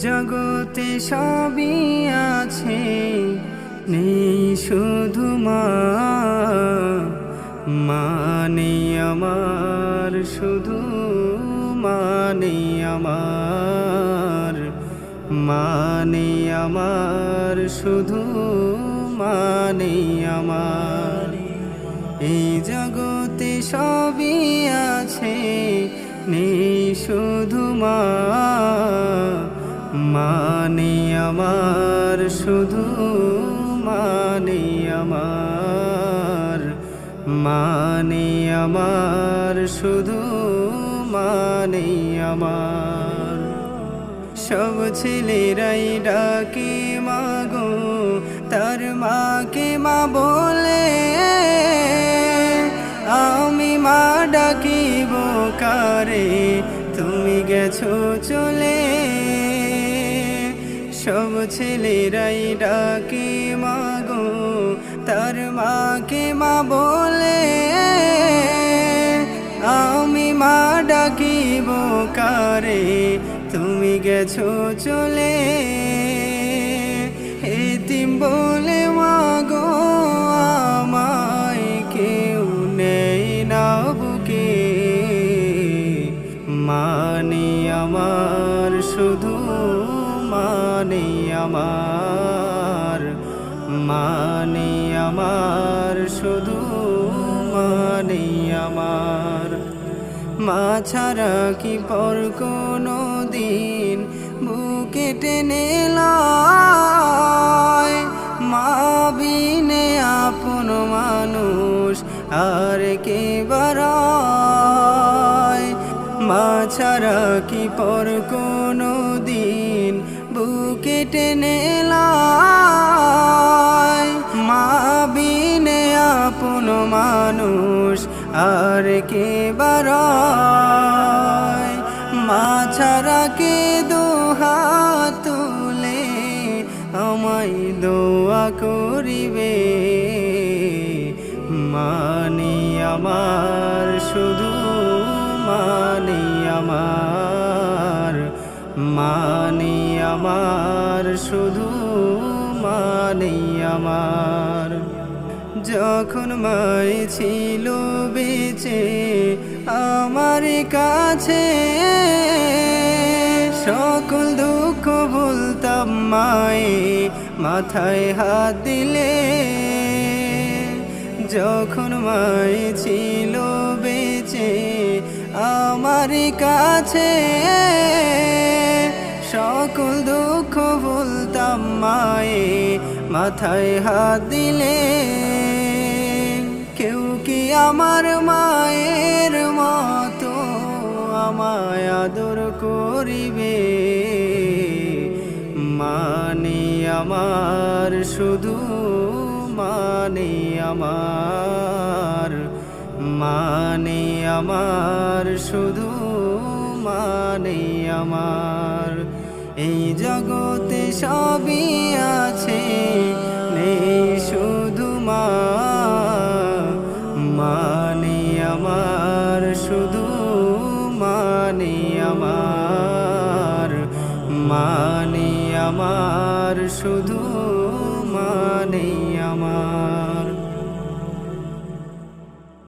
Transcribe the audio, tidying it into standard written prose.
জগতে সবই আছে, নেই শুধু মা। মানে আমার শুধু, মানে আমার, মানে আমার শুধু, মানে আমার। এই জগতে সবই আছে, নেই শুধু মা। মানে আমার শুধু, মানে আমার, মানে আমার শুধু, মানে আমার। সব ছেলেরাই ডাকে মাগো, তার মাকে মা বলে। আমি মা ডাকিব কারে, তুমি গেছো চলে। সব ছেলেরাই ডাকে মাগো, তার মাকে মা বলে। আমি মা ডাকিব কারে, তুমি গেছো চলে। এতিম বলে মাগো আমায় কেউ নেই না বুকে। মানে আমার শুধু, মানে আমার, মানে আমার শুধু, মানে আমার। মা ছাড়া কি পর কোনো দিন বুকে টেনে লয়? মা বিনে আপন মানুষ আর কে বারায়? মা ছাড়া কি পর কোনো দিন বুকে টেনে লয়? মা বিনে আপন মানুষ আর কে বারায়? মা ছাড়া কে দুহাত তুলে আমায় দোয়া করিবে? মানে আমার শুধু, মানে আমার, মানে আমার শুধু, মানে আমার। যখন মায়ে ছিল বেঁচে আমার কাছে, সকল দুঃখ ভুলতাম মায়ে মাথায় হাত দিলে। যখন মায়ে ছিল বেঁচে আমার কাছে, সকল দুঃখ ভুলতাম মায়ে মাথায় হাত দিলে। কেউ কি আমার মায়ের মতো আমায় আদর করিবে? মানে আমার শুধু, মানে আমার, মানে আমার শুধু, মানে আমার। এই জগতে সবই আছে, নেই শুধু মা। মানে আমার শুধু, মানে আমার, মানে আমার শুধু,